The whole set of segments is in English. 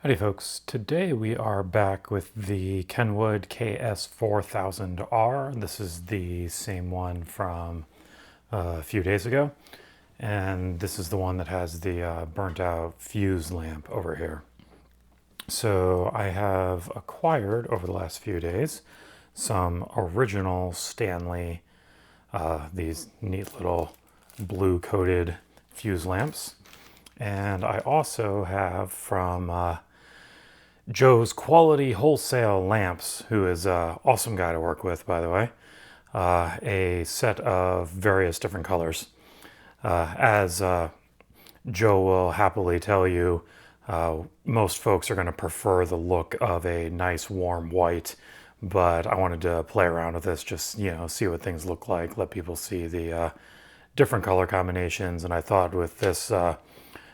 Howdy folks, today we are back with the Kenwood KS-4000R. This is the same one from a few days ago, and this is the one that has the burnt out fuse lamp over here. So I have acquired over the last few days some original Stanley, these neat little blue coated fuse lamps. And I also have from Joe's Quality Wholesale Lamps, who is an awesome guy to work with, by the way, a set of various different colors. As Joe will happily tell you, most folks are going to prefer the look of a nice warm white, but I wanted to play around with this, just, see what things look like, let people see the different color combinations. And I thought with this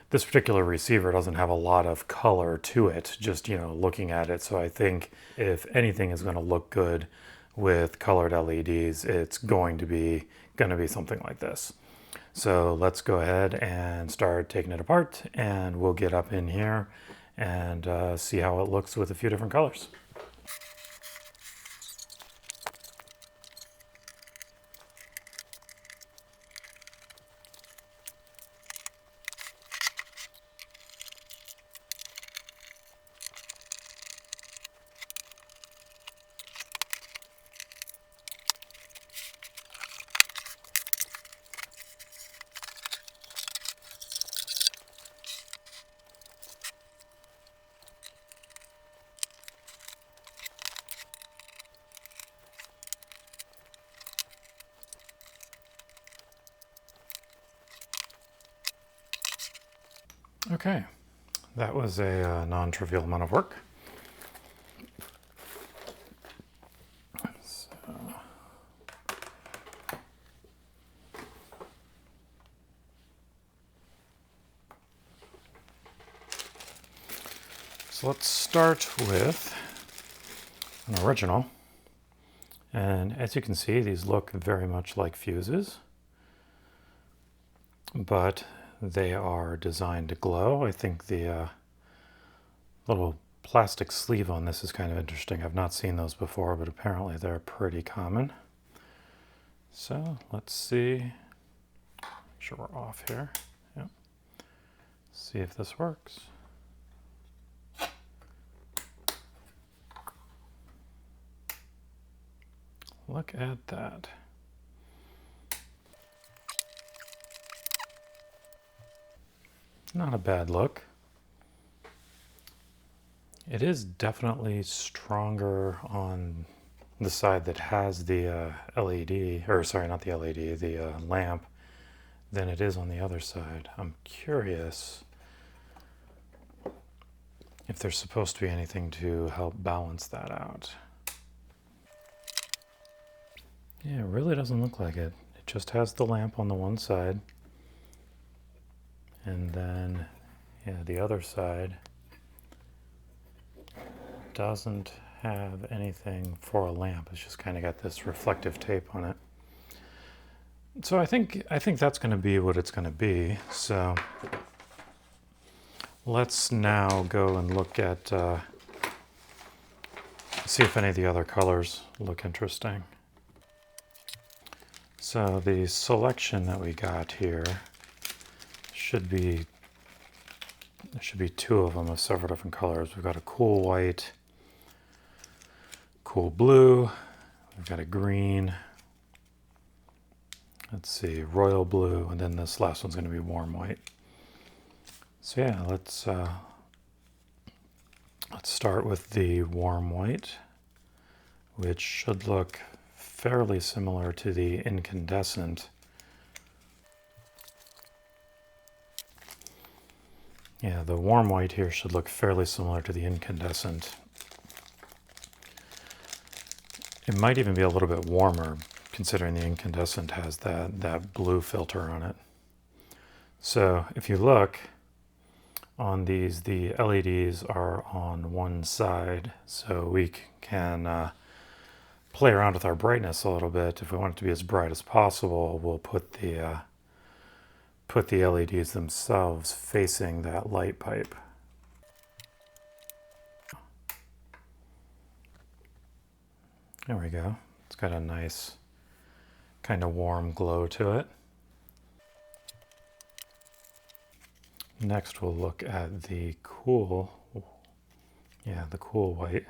this particular receiver doesn't have a lot of color to it, just, looking at it. So I think if anything is going to look good with colored LEDs, it's going to be something like this. So let's go ahead and start taking it apart, and we'll get up in here and see how it looks with a few different colors. Okay, that was a non-trivial amount of work. So let's start with an original. And as you can see, these look very much like fuses, but they are designed to glow. I think the little plastic sleeve on this is kind of interesting. I've not seen those before, but apparently they're pretty common. So let's see. Make sure we're off here. Yep. See if this works. Look at that. Not a bad look. It is definitely stronger on the side that has the LED, or sorry, not the LED, the lamp, than it is on the other side. I'm curious if there's supposed to be anything to help balance that out. Yeah, it really doesn't look like it. It just has the lamp on the one side. And then, the other side doesn't have anything for a lamp. It's just kind of got this reflective tape on it. So I think that's going to be what it's going to be. So let's now go and look at, see if any of the other colors look interesting. So the selection that we got here there should be two of them of several different colors. We've got a cool white, cool blue, we've got a green, let's see, royal blue, and then this last one's going to be warm white. So yeah, let's start with the warm white, which should look fairly similar to the Incandescent. Yeah, the warm white here should look fairly similar to the Incandescent. It might even be a little bit warmer, considering the Incandescent has that blue filter on it. So if you look on these, the LEDs are on one side, so we can play around with our brightness a little bit. If we want it to be as bright as possible, we'll put the LEDs themselves facing that light pipe. There we go. It's got a nice kind of warm glow to it. Next we'll look at the cool, the cool white.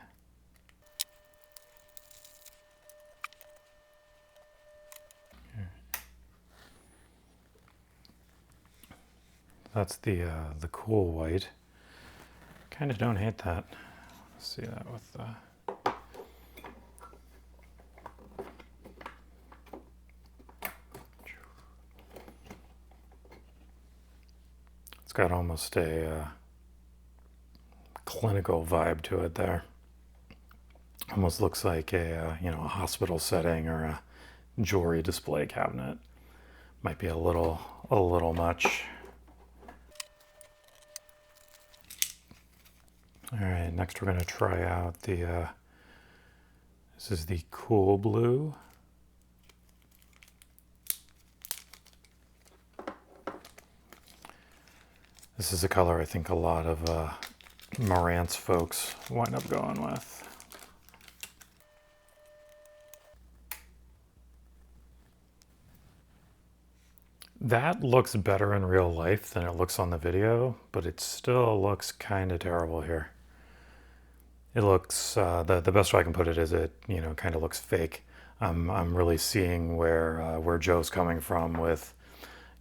That's the cool white. Kind of don't hate that. Let's see that with the... It's got almost a clinical vibe to it there. Almost looks like a a hospital setting or a jewelry display cabinet. Might be a little much. All right, next we're going to try out the this is the cool blue. This is a color I think a lot of Marantz folks wind up going with. That looks better in real life than it looks on the video, but it still looks kind of terrible here. It looks, the best way I can put it is it, kind of looks fake. I'm really seeing where Joe's coming from with,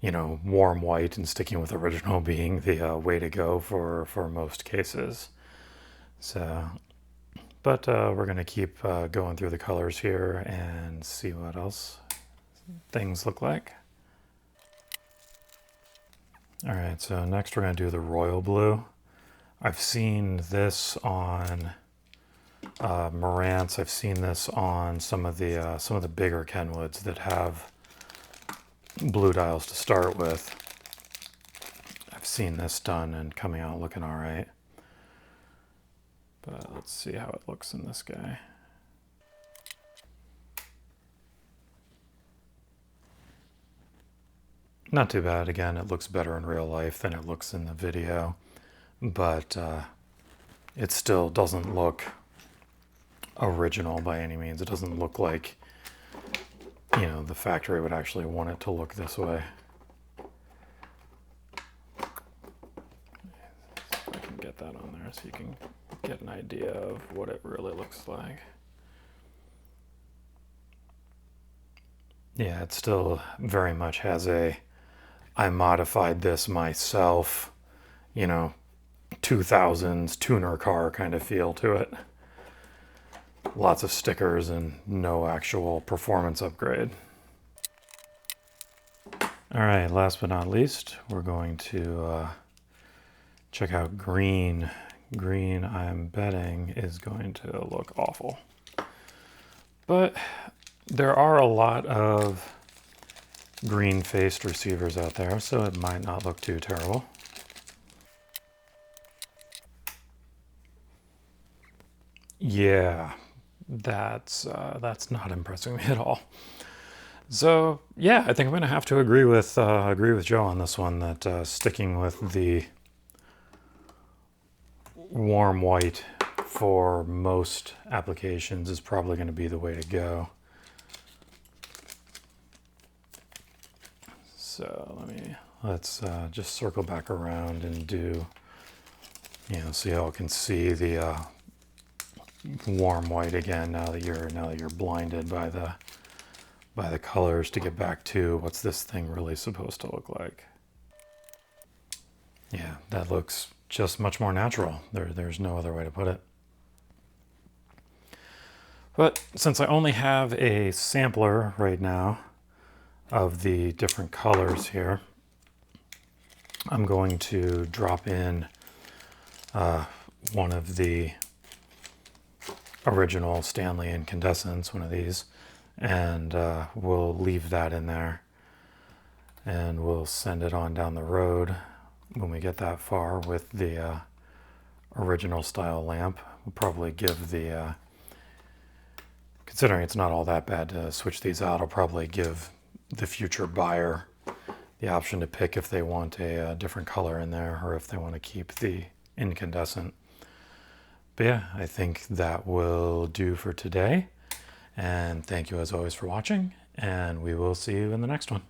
warm white and sticking with original being the way to go for most cases. So, but we're going to keep going through the colors here and see what else things look like. All right, so next we're going to do the royal blue. I've seen this on Marantz. I've seen this on some of the bigger Kenwoods that have blue dials to start with. I've seen this done and coming out looking all right. But let's see how it looks in this guy. Not too bad. Again, it looks better in real life than it looks in the video, but it still doesn't look original by any means. It doesn't look like, the factory would actually want it to look this way. If I can get that on there so you can get an idea of what it really looks like. Yeah, it still very much has a, I modified this myself, 2000s tuner car kind of feel to it. Lots of stickers and no actual performance upgrade. All right, last but not least, we're going to check out green. Green, I'm betting, is going to look awful. But there are a lot of green-faced receivers out there, so it might not look too terrible. Yeah, that's not impressing me at all. So yeah, I think I'm going to have to agree with Joe on this one, that sticking with the warm white for most applications is probably going to be the way to go. So let's just circle back around and do, so y'all can see the warm white again now that you're blinded by the colors, to get back to what's this thing really supposed to look like. Yeah, that looks just much more natural. There's no other way to put it. But since I only have a sampler right now of the different colors here, I'm going to drop in one of the original Stanley Incandescents, one of these, and we'll leave that in there, and we'll send it on down the road when we get that far with the original style lamp. We'll probably give the considering it's not all that bad to switch these out, I'll probably give the future buyer the option to pick if they want a different color in there or if they want to keep the incandescent. But yeah, I think that will do for today. And thank you as always for watching, and we will see you in the next one.